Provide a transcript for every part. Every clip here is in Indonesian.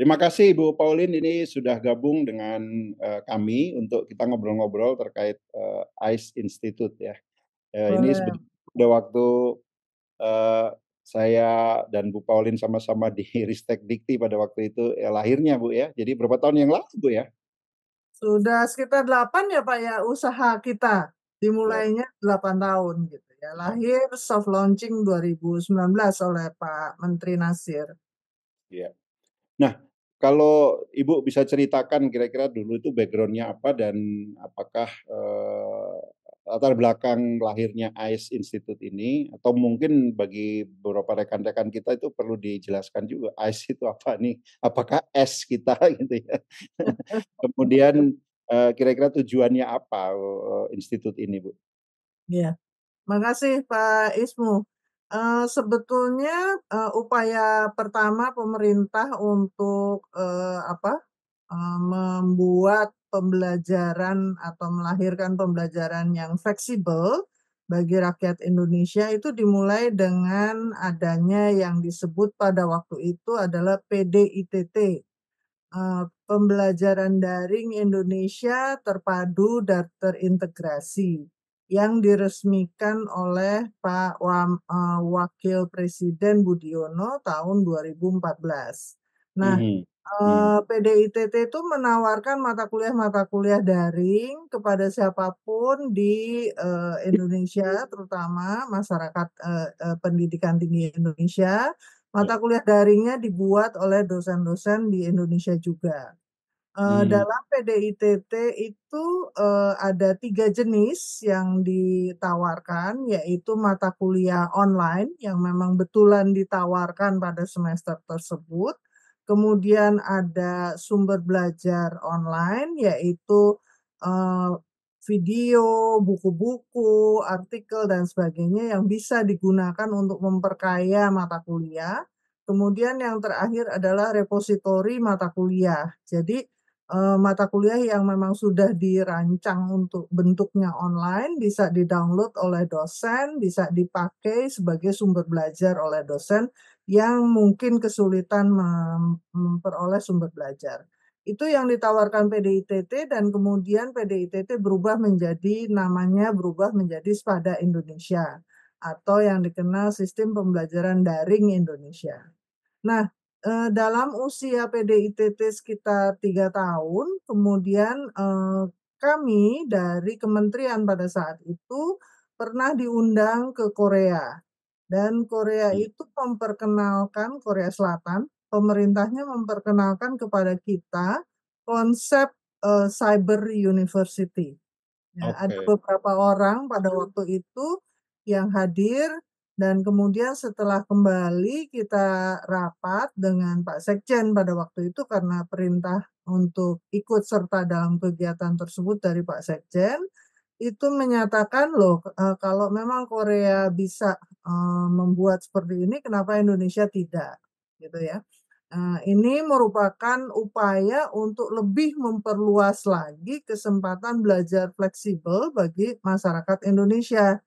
Terima kasih Ibu Pauline ini sudah gabung dengan kami untuk kita ngobrol-ngobrol terkait ICE Institute ya. Ini Boleh. sebetulnya udah waktu eh, saya dan Bu Pauline sama-sama di Ristek Dikti pada waktu itu lahirnya Bu ya. Jadi berapa tahun yang lalu Bu ya? Sudah sekitar 8 ya Pak ya usaha kita. Ya, Dimulainya 8 tahun gitu ya. ya, Lahir soft launching 2019 oleh Pak Menteri Nasir. ya. Nah, kalau Ibu bisa ceritakan kira-kira dulu itu backgroundnya apa dan apakah latar belakang lahirnya ICE Institute ini, atau mungkin bagi beberapa rekan-rekan kita itu perlu dijelaskan juga ICE itu apa nih? Apakah S kita gitu ya? Kemudian kira-kira tujuannya apa institut ini, Bu? Iya. Makasih Pak Ismu. Sebetulnya, upaya pertama pemerintah untuk, membuat pembelajaran atau melahirkan pembelajaran yang fleksibel bagi rakyat Indonesia itu dimulai dengan adanya yang disebut pada waktu itu adalah PDITT, Pembelajaran Daring Indonesia Terpadu dan Terintegrasi, yang diresmikan oleh Wakil Presiden Budiono tahun 2014. Nah, Mhm. Hmm. PDITT itu menawarkan mata kuliah daring kepada siapapun di, Indonesia, terutama masyarakat, pendidikan tinggi Indonesia. Ya. Mata kuliah daringnya dibuat oleh dosen-dosen di Indonesia juga. Hmm. Dalam PDITT itu, ada 3 jenis yang ditawarkan, yaitu mata kuliah online yang memang betulan ditawarkan pada semester tersebut. Kemudian ada sumber belajar online, yaitu, eee, video, buku-buku, artikel, dan sebagainya yang bisa digunakan untuk memperkaya mata kuliah. Kemudian yang terakhir adalah repositori mata kuliah. Jadi, mata kuliah yang memang sudah dirancang untuk bentuknya online, bisa di-download oleh dosen, bisa dipakai sebagai sumber belajar oleh dosen yang mungkin kesulitan memperoleh sumber belajar. Itu yang ditawarkan PDITT, dan kemudian PDITT berubah menjadi Spada Indonesia atau yang dikenal Sistem Pembelajaran Daring Indonesia. Nah, dalam usia PDITT sekitar 3 tahun, kemudian, kami dari kementerian pada saat itu pernah diundang ke Korea, dan Korea Hmm. itu memperkenalkan, Korea Selatan, pemerintahnya memperkenalkan kepada kita konsep, cyber university. Ya, ada Oke. beberapa orang pada waktu itu yang hadir, dan kemudian setelah kembali kita rapat dengan Pak Sekjen pada waktu itu karena perintah untuk ikut serta dalam kegiatan tersebut dari Pak Sekjen, itu menyatakan, "Loh, kalau memang Korea bisa, membuat seperti ini, kenapa Indonesia tidak?" Gitu ya. Ini merupakan upaya untuk lebih memperluas lagi kesempatan belajar fleksibel bagi masyarakat Indonesia,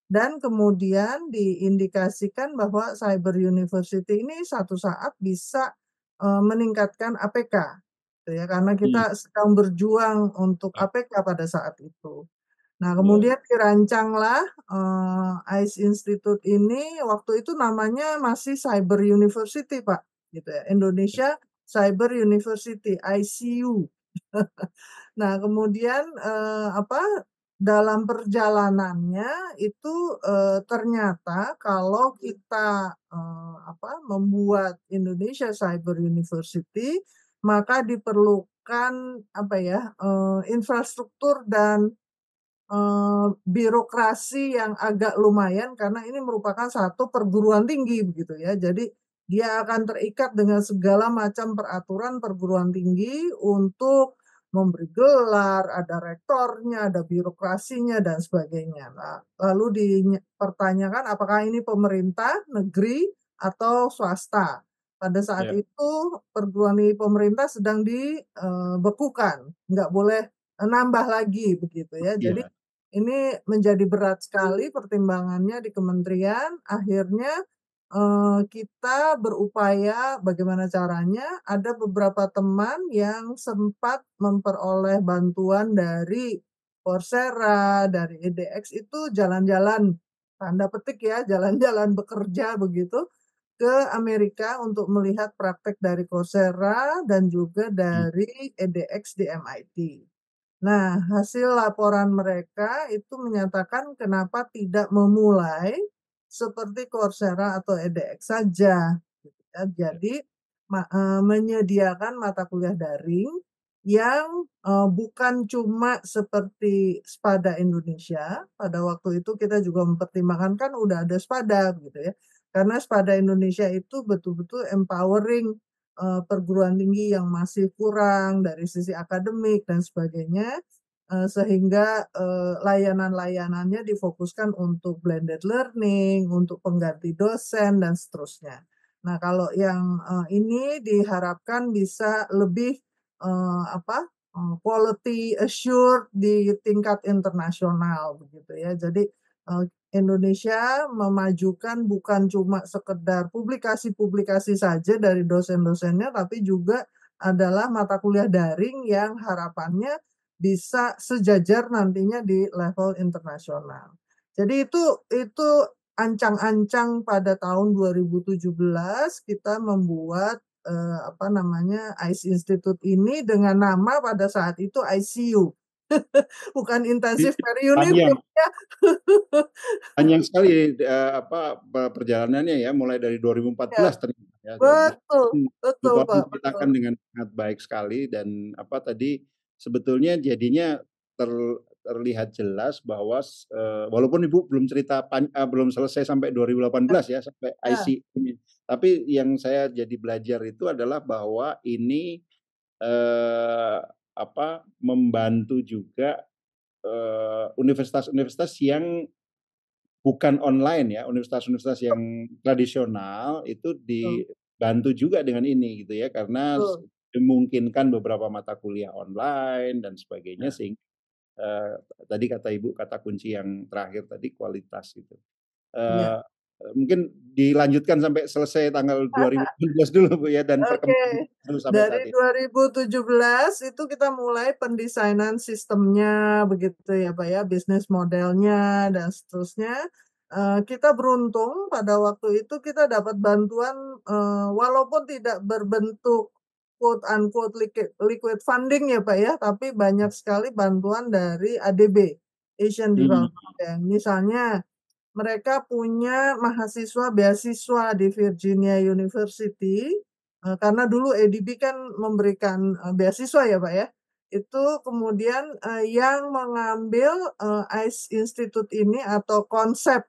dan kemudian diindikasikan bahwa cyber university ini suatu saat bisa, meningkatkan APK, gitu ya, karena Hmm. kita sedang berjuang untuk Ah, APK pada saat itu. Nah, ya, kemudian dirancanglah, ICE Institute ini, waktu itu namanya masih Cyber University, Pak, gitu ya, Indonesia Cyber University, ICU. Nah, kemudian, dalam perjalanannya itu, ternyata kalau kita, membuat Indonesia Cyber University, maka diperlukan, infrastruktur dan birokrasi yang agak lumayan, karena ini merupakan satu perguruan tinggi begitu ya. Jadi dia akan terikat dengan segala macam peraturan perguruan tinggi untuk memberi gelar, ada rektornya, ada birokrasinya, dan sebagainya. Nah, lalu dipertanyakan apakah ini pemerintah, negeri, atau swasta. Pada saat ya, itu perguruan tinggi pemerintah sedang dibekukan, nggak boleh nambah lagi begitu ya. Jadi ya. ini menjadi berat sekali pertimbangannya di kementerian, akhirnya, kita berupaya bagaimana caranya, ada beberapa teman yang sempat memperoleh bantuan dari Coursera, dari edX itu jalan-jalan, tanda petik ya, jalan-jalan bekerja begitu, ke Amerika untuk melihat praktek dari Coursera dan juga Hmm. dari edX di MIT. Nah, hasil laporan mereka itu menyatakan kenapa tidak memulai seperti Coursera atau edX saja, gitu ya. Ya. Jadi, menyediakan mata kuliah daring yang, bukan cuma seperti Spada Indonesia, pada waktu itu kita juga mempertimbangkan kan udah ada Spada gitu ya. Karena Spada Indonesia itu betul-betul empowering perguruan tinggi yang masih kurang dari sisi akademik dan sebagainya, sehingga, layanan-layanannya difokuskan untuk blended learning, untuk pengganti dosen dan seterusnya. Nah, kalau yang, ini diharapkan bisa lebih, quality assured di tingkat internasional begitu ya. Jadi, Indonesia memajukan bukan cuma sekedar publikasi-publikasi saja dari dosen-dosennya, tapi juga adalah mata kuliah daring yang harapannya bisa sejajar nantinya di level internasional. Jadi itu ancang-ancang pada tahun 2017 kita membuat, ICE Institute ini dengan nama pada saat itu ICU, bukan Jadi Intensive Care Unit panjang, ya. panjang sekali perjalanannya ya, mulai dari Ya, 2014 ternyata ya. betul, Bu betul Tony Pak, betul. menceritakan dengan sangat baik sekali dan tadi sebetulnya jadinya ter terlihat jelas bahwa walaupun Ibu belum belum selesai sampai 2018 ya, sampai Ya, IC ini. Tapi yang saya jadi belajar itu adalah bahwa ini membantu juga universitas-universitas yang bukan online ya, universitas-universitas yang tradisional itu betul, dibantu juga dengan ini gitu ya, karena betul. dimungkinkan beberapa mata kuliah online dan sebagainya Ya, sehingga eh, tadi kata Ibu kata kunci yang terakhir tadi kualitas gitu. iya. Eh, Mungkin dilanjutkan sampai selesai tanggal 2019 dulu Bu ya dan perkembangan Oke, dulu sampai dari saat ini. 2017 itu kita mulai pendesainan sistemnya begitu ya Pak ya, bisnis modelnya dan seterusnya. Kita beruntung pada waktu itu kita dapat bantuan, walaupun tidak berbentuk quote unquote liquid funding ya Pak ya, tapi banyak sekali bantuan dari ADB, Asian Hmm. Development Bank. Misalnya mereka punya mahasiswa beasiswa di Virginia University, karena dulu ADB kan memberikan, beasiswa ya, Pak, ya. Itu kemudian, yang mengambil, ICE Institute ini atau konsep,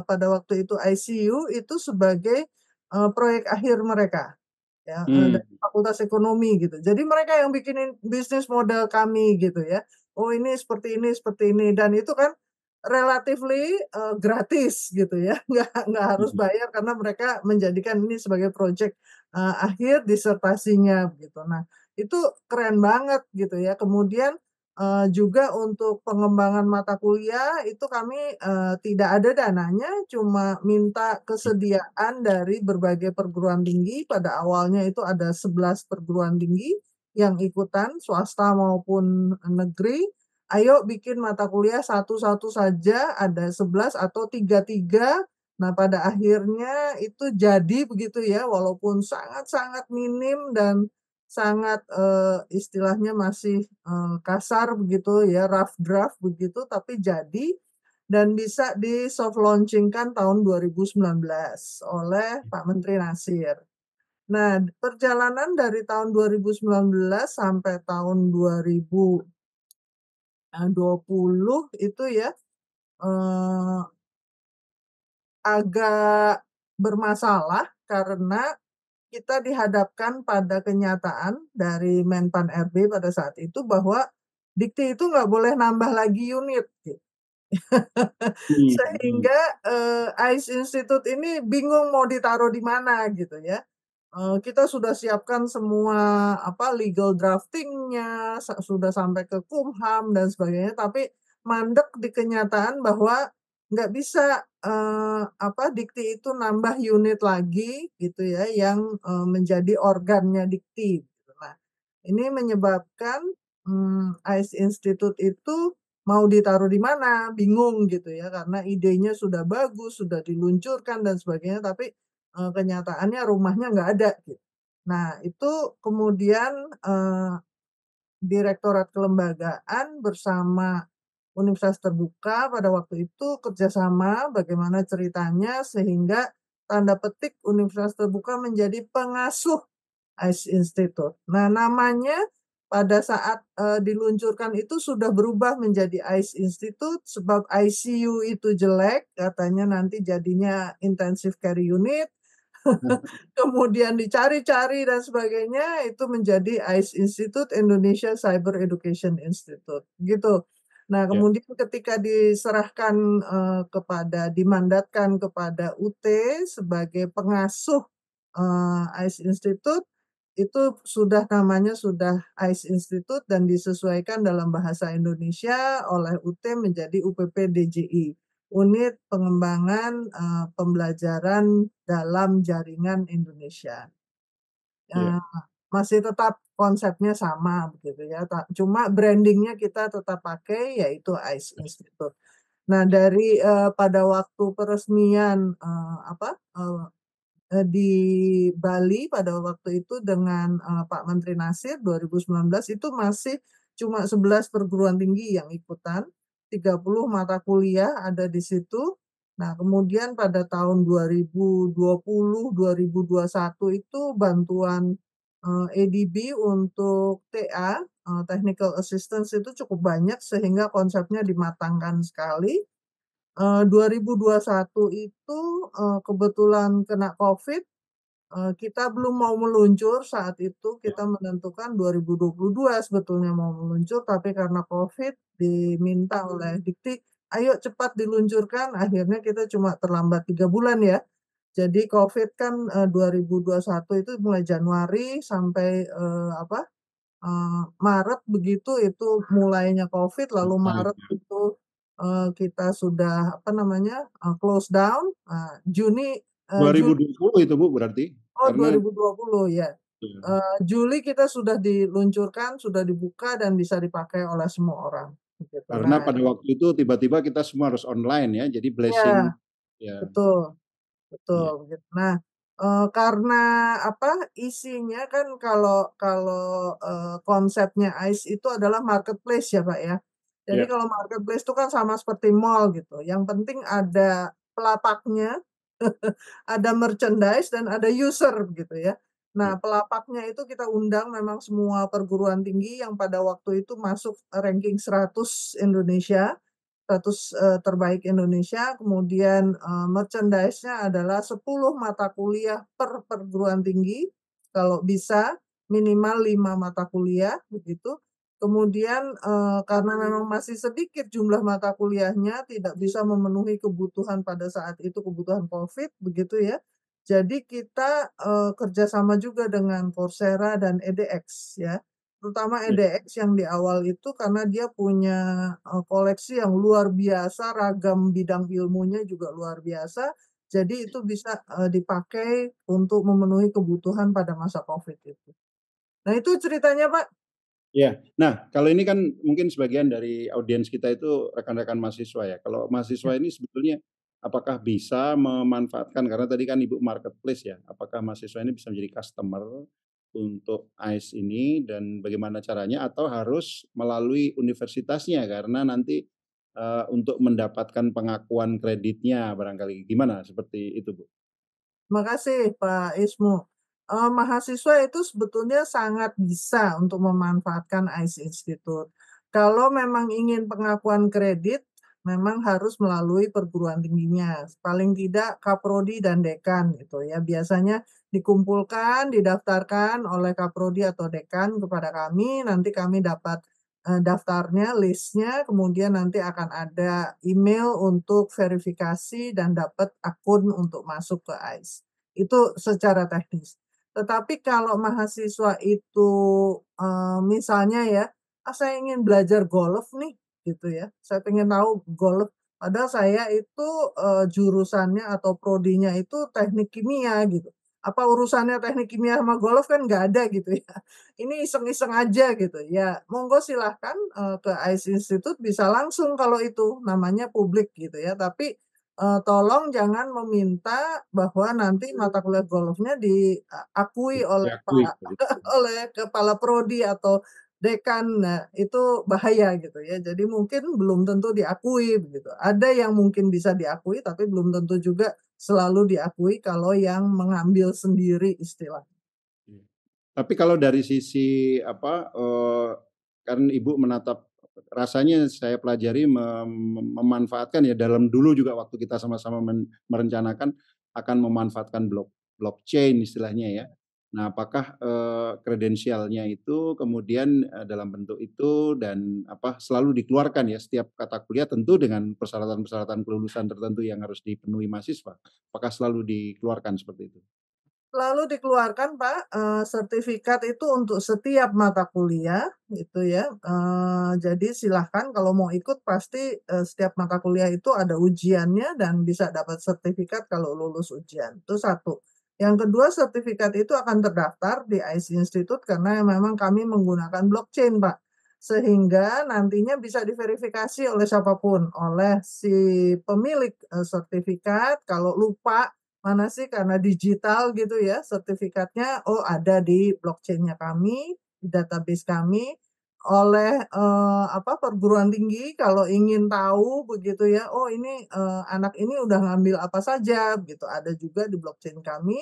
pada waktu itu ICU itu sebagai, proyek akhir mereka. Ya, Hmm. dari Fakultas Ekonomi gitu. Jadi mereka yang bikinin bisnis model kami gitu ya. Oh ini, seperti ini, dan itu kan relatively, gratis gitu ya, nggak harus Hmm. bayar karena mereka menjadikan ini sebagai project, akhir disertasinya gitu. Nah, itu keren banget gitu ya. Kemudian, juga untuk pengembangan mata kuliah itu kami, tidak ada dananya, cuma minta kesediaan dari berbagai perguruan tinggi. Pada awalnya itu ada 11 perguruan tinggi yang ikutan, swasta maupun negeri. Ayo bikin mata kuliah satu-satu saja, ada 11 atau tiga-tiga. Nah, pada akhirnya itu jadi begitu ya, walaupun sangat-sangat minim dan sangat, istilahnya masih, kasar begitu ya, rough draft begitu, tapi jadi dan bisa di-soft launching-kan tahun 2019 oleh Pak Menteri Nasir. Nah, perjalanan dari tahun 2019 sampai tahun 2020 itu ya, eee, agak bermasalah karena kita dihadapkan pada kenyataan dari Menpan RB pada saat itu bahwa dikti itu nggak boleh nambah lagi unit gitu. Hmm. Sehingga, ICE Institute ini bingung mau ditaruh di mana gitu ya. Kita sudah siapkan semua legal drafting-nya, sudah sampai ke Kumham dan sebagainya, tapi mandek di kenyataan bahwa nggak bisa, Dikti itu nambah unit lagi gitu ya yang, menjadi organnya Dikti gitu. Nah, ini menyebabkan, ICE Institute itu mau ditaruh di mana, bingung gitu ya karena idenya sudah bagus, sudah diluncurkan dan sebagainya tapi, kenyataannya rumahnya nggak ada gitu. Nah itu kemudian, Direktorat Kelembagaan bersama Universitas Terbuka pada waktu itu kerjasama bagaimana ceritanya sehingga tanda petik Universitas Terbuka menjadi pengasuh ICE Institute. Nah, namanya pada saat, diluncurkan itu sudah berubah menjadi ICE Institute sebab ICU itu jelek, katanya nanti jadinya intensive care unit, kemudian dicari-cari dan sebagainya, itu menjadi ICE Institute, Indonesia Cyber Education Institute, gitu. Nah, Ya, kemudian ketika diserahkan, dimandatkan kepada UT sebagai pengasuh, ICE Institute, itu sudah namanya sudah ICE Institute dan disesuaikan dalam bahasa Indonesia oleh UT menjadi UPP DJI. Unit Pengembangan, Pembelajaran dalam Jaringan Indonesia. ya, Eee, Masih tetap konsepnya sama begitu ya, cuma branding-nya kita tetap pakai yaitu ICE Institute. Nah dari, pada waktu peresmian, di Bali pada waktu itu dengan, Pak Menteri Nasir 2019 itu masih cuma 11 perguruan tinggi yang ikutan, 30 mata kuliah ada di situ. Nah, kemudian pada tahun 2020, 2021 itu bantuan, ADB untuk TA, Technical Assistance itu cukup banyak sehingga konsepnya dimatangkan sekali. 2021 itu, kebetulan kena Covid. Kita belum mau meluncur saat itu, ya, kita menentukan 2022 sebetulnya mau meluncur, tapi karena Covid diminta oleh Dikti, "Ayo cepat diluncurkan," akhirnya kita cuma terlambat 3 bulan ya. Jadi Covid kan, 2021 itu mulai Januari sampai, Maret begitu itu mulainya Covid, lalu online, Maret ya. itu, kita sudah close down, Juni 2020 itu Bu berarti? Oh, Karena 2020 ya. ya, Juli kita sudah diluncurkan, sudah dibuka dan bisa dipakai oleh semua orang, gitu. karena Nah pada waktu itu tiba-tiba kita semua harus online ya, jadi blessing iya, ya, betul betul, ya, begitu. Nah, karena isinya kan kalau kalau, konsepnya ICE itu adalah marketplace ya, Pak, ya. Jadi ya, kalau marketplace itu kan sama seperti mall gitu, yang penting ada pelapaknya, ada merchandise dan ada user gitu ya. ya, Nah, pelapaknya itu kita undang memang semua perguruan tinggi yang pada waktu itu masuk ranking 100 Indonesia, 100, terbaik Indonesia, kemudian, merchandise-nya adalah 10 mata kuliah per perguruan tinggi, kalau bisa minimal 5 mata kuliah begitu. Kemudian, karena memang masih sedikit jumlah mata kuliahnya, tidak bisa memenuhi kebutuhan pada saat itu, kebutuhan Covid, begitu ya. Jadi kita, kerjasama juga dengan Coursera dan edX ya. Terutama ya. edX yang di awal itu karena dia punya, koleksi yang luar biasa, ragam bidang ilmunya juga luar biasa, jadi itu bisa, dipakai untuk memenuhi kebutuhan pada masa Covid itu. Nah itu ceritanya, Pak. Iya. Nah, kalau ini kan mungkin sebagian dari audiens kita itu rekan-rekan mahasiswa ya. Kalau mahasiswa ini sebetulnya apakah bisa memanfaatkan karena tadi kan Ibu marketplace ya, apakah mahasiswa ini bisa menjadi customer untuk AIS ini dan bagaimana caranya atau harus melalui universitasnya karena nanti, untuk mendapatkan pengakuan kreditnya barangkali, gimana seperti itu, Bu? Makasih Pak Ismu. Mahasiswa itu sebetulnya sangat bisa untuk memanfaatkan ICE Institute. Kalau memang ingin pengakuan kredit, memang harus melalui perguruan tingginya, paling tidak kaprodi dan dekan gitu ya. Biasanya dikumpulkan, didaftarkan oleh kaprodi atau dekan kepada kami, nanti kami dapat, daftarnya, list-nya, kemudian nanti akan ada email untuk verifikasi dan dapat akun untuk masuk ke ICE. Itu secara teknis. Tetapi kalau mahasiswa itu, misalnya ya, "Ah, saya ingin belajar golf nih," gitu ya, "saya pengen tahu golf, Padahal saya itu, jurusannya atau prodinya itu teknik kimia gitu. Apa urusannya teknik kimia sama golf kan nggak ada gitu ya. Ini iseng-iseng aja gitu. Ya monggo silahkan, ke ICE Institute bisa langsung kalau itu, namanya publik gitu ya. Tapi, tolong jangan meminta bahwa nanti mata kuliah golfnya diakui oleh Diakui seperti itu. oleh kepala prodi atau dekan. Nah, itu bahaya gitu ya. Jadi mungkin belum tentu diakui begitu. Ada yang mungkin bisa diakui, tapi belum tentu juga selalu diakui kalau yang mengambil sendiri istilahnya. Iya. Tapi kalau dari sisi apa, kan Ibu menatap rasanya saya pelajari memanfaatkan ya dalam dulu juga waktu kita sama-sama merencanakan akan memanfaatkan blockchain istilahnya ya. Nah, apakah, kredensialnya itu kemudian, dalam bentuk itu dan apa, selalu dikeluarkan ya setiap kata kuliah tentu dengan persyaratan-persyaratan kelulusan tertentu yang harus dipenuhi mahasiswa. Apakah selalu dikeluarkan seperti itu? Lalu dikeluarkan Pak, sertifikat itu untuk setiap mata kuliah gitu ya, jadi silahkan kalau mau ikut pasti, setiap mata kuliah itu ada ujiannya dan bisa dapat sertifikat kalau lulus ujian, itu satu. Yang kedua sertifikat itu akan terdaftar di ICE Institute karena memang kami menggunakan blockchain Pak, sehingga nantinya bisa diverifikasi oleh siapapun, oleh si pemilik, sertifikat kalau lupa mana sih karena digital gitu ya sertifikatnya, oh ada di blockchain-nya kami, di database kami, oleh, perguruan tinggi kalau ingin tahu begitu ya, oh ini, anak ini udah ngambil apa saja gitu, ada juga di blockchain kami.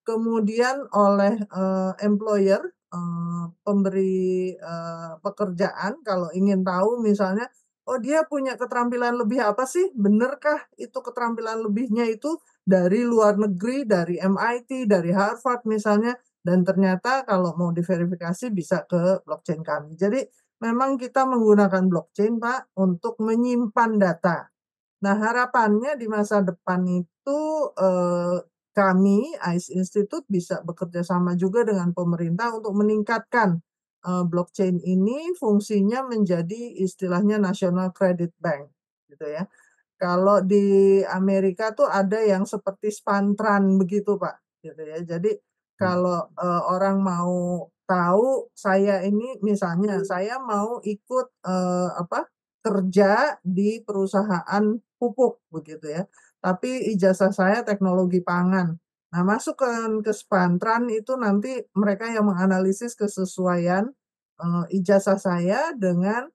Kemudian oleh, employer, pemberi, pekerjaan kalau ingin tahu misalnya, oh dia punya keterampilan lebih apa sih, benarkah itu keterampilan lebihnya itu dari luar negeri, dari MIT, dari Harvard misalnya, dan ternyata kalau mau diverifikasi bisa ke blockchain kami. Jadi memang kita menggunakan blockchain, Pak, untuk menyimpan data. Nah, harapannya di masa depan itu, kami, ICE Institute bisa bekerja sama juga dengan pemerintah untuk meningkatkan, blockchain ini fungsinya menjadi istilahnya National Credit Bank, gitu ya. Kalau di Amerika tuh ada yang seperti Spantran begitu, Pak, gitu ya. Jadi Hmm. kalau, orang mau tahu saya ini misalnya saya mau ikut, kerja di perusahaan pupuk begitu ya, tapi ijazah saya teknologi pangan. Nah, masukkan ke Spantran itu nanti mereka yang menganalisis kesesuaian, ijazah saya dengan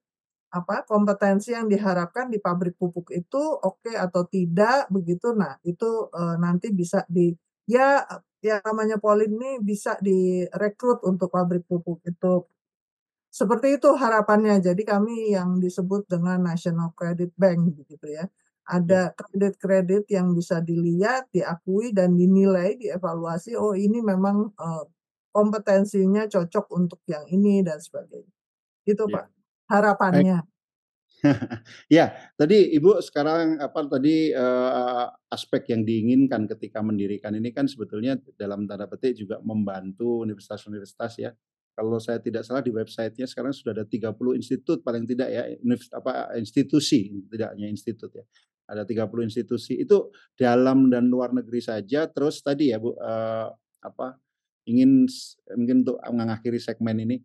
kompetensi yang diharapkan di pabrik pupuk itu oke atau tidak begitu. Nah itu, nanti bisa ya yang namanya Polin ini bisa direkrut untuk pabrik pupuk itu. Seperti itu harapannya. Jadi kami yang disebut dengan National Credit Bank begitu ya. Ya, Ada kredit-kredit yang bisa dilihat, diakui, dan dinilai, dievaluasi, oh ini memang, kompetensinya cocok untuk yang ini dan sebagainya. Gitu ya. Pak, Baik. harapannya. Ya, tadi Ibu sekarang apa tadi, aspek yang diinginkan ketika mendirikan ini kan sebetulnya dalam tanda petik juga membantu universitas-universitas ya. Kalau saya tidak salah di website-nya sekarang sudah ada 30 institut paling tidak ya, institusi, tidak hanya institut ya. Ada 30 institusi, itu dalam dan luar negeri saja, terus tadi ya Bu, apa, mungkin untuk mengakhiri segmen ini,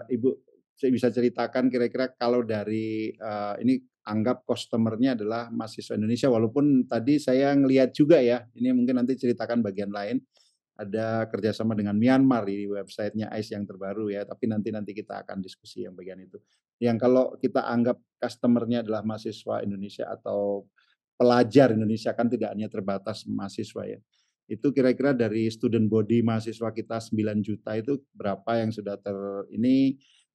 Ibu saya bisa ceritakan kira-kira kalau dari, ini anggap customer-nya adalah mahasiswa Indonesia, walaupun tadi saya ngelihat juga ya, ini mungkin nanti ceritakan bagian lain, ada kerjasama dengan Myanmar di website-nya ICE yang terbaru ya, tapi nanti kita akan diskusi yang bagian itu. Yang kalau kita anggap customer-nya adalah mahasiswa Indonesia atau pelajar Indonesia, kan tidak hanya terbatas mahasiswa ya. Itu kira-kira dari student body mahasiswa kita 9 juta itu berapa yang sudah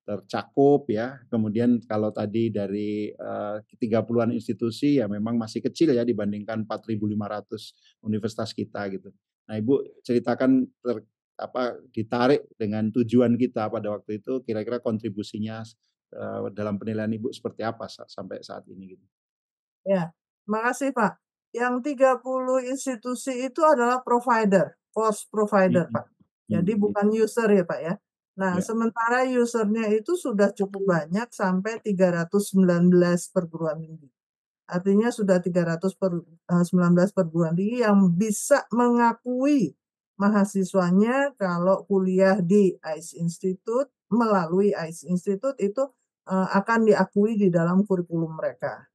tercakup ya. Kemudian kalau tadi dari 30-an institusi ya memang masih kecil ya dibandingkan 4.500 universitas kita gitu. Nah, Ibu ceritakan ditarik dengan tujuan kita pada waktu itu kira-kira kontribusinya dalam penilaian Ibu seperti apa sampai saat ini gitu. Ya, makasih Pak. Yang 30 institusi itu adalah provider, course provider, Mhm. Pak. Jadi Mhm. bukan user ya, Pak, ya. Nah, Ya. sementara usernya itu sudah cukup banyak sampai 319 perguruan tinggi. Artinya sudah 319 perguruan tinggi yang bisa mengakui mahasiswanya kalau kuliah di ICE Institute, melalui ICE Institute itu akan diakui di dalam kurikulum mereka.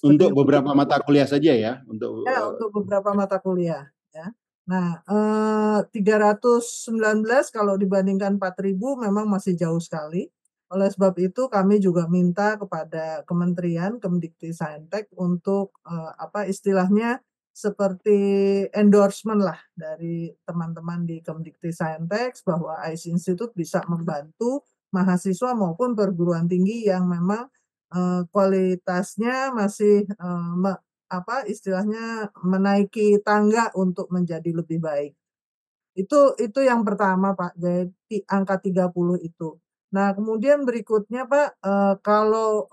Untuk Seperti beberapa mata kuliah saja ya, untuk ya, untuk beberapa mata kuliah, ya. Nah, 319 kalau dibandingkan 4.000 memang masih jauh sekali. Oleh sebab itu kami juga minta kepada Kementerian Kemdikti-Saintek untuk, apa istilahnya, seperti endorsement lah dari teman-teman di Kemdikti-Saintek bahwa ICE Institute bisa membantu mahasiswa maupun perguruan tinggi yang memang, kualitasnya masih, apa istilahnya menaiki tangga untuk menjadi lebih baik. Itu yang pertama, Pak, jadi angka 30 itu. Nah, kemudian berikutnya, Pak, kalau,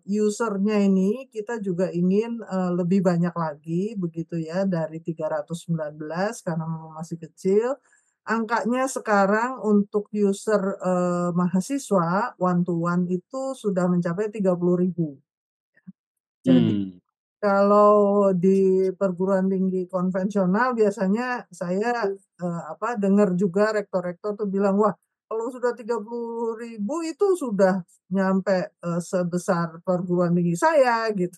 user-nya ini kita juga ingin, lebih banyak lagi begitu ya dari 319 karena memang masih kecil. Angkanya sekarang untuk user, mahasiswa one to one itu sudah mencapai 30.000. Jadi hmm. kalau di perguruan tinggi konvensional biasanya saya, apa, dengar juga rektor-rektor tuh bilang, "Wah, kalau sudah 30.000 itu sudah nyampe, sebesar perguruan tinggi saya," gitu.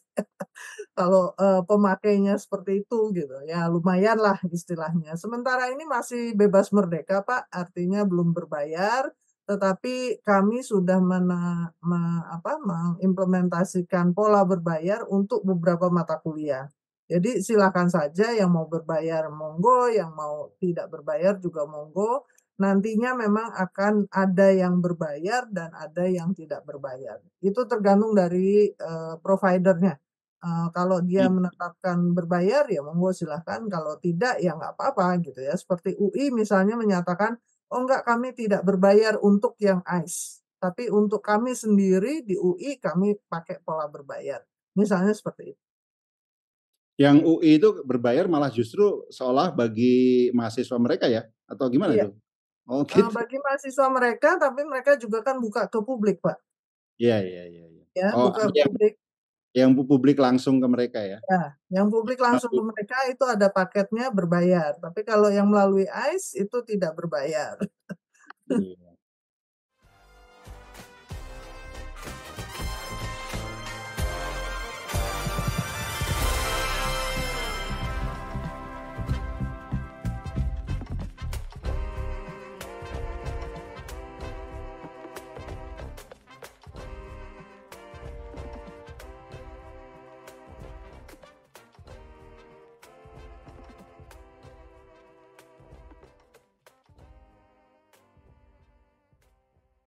Kalau, pemakainya seperti itu gitu, ya lumayanlah istilahnya. Sementara ini masih bebas merdeka, Pak, artinya belum berbayar, tetapi kami sudah mengimplementasikan pola berbayar untuk beberapa mata kuliah. Jadi silakan saja yang mau berbayar monggo, yang mau tidak berbayar juga monggo. Nantinya memang akan ada yang berbayar dan ada yang tidak berbayar. Itu tergantung dari, provider-nya. Kalau dia menetapkan berbayar, ya monggo silahkan, kalau tidak, ya nggak apa-apa gitu ya. Seperti UI misalnya menyatakan, "Oh enggak, kami tidak berbayar untuk yang ICE, tapi untuk kami sendiri di UI kami pakai pola berbayar." Misalnya seperti itu. Yang UI itu berbayar malah justru seolah bagi mahasiswa mereka ya? Atau gimana Iya, itu? Oh gitu. bagi mahasiswa mereka, tapi mereka juga kan buka ke publik, Pak, Iya iya iya iya. ya, Oh, buka ada ke publik. yang publik langsung ke mereka ya? Ya, yang publik langsung ke mereka itu ada paketnya berbayar, tapi kalau yang melalui ICE itu tidak berbayar.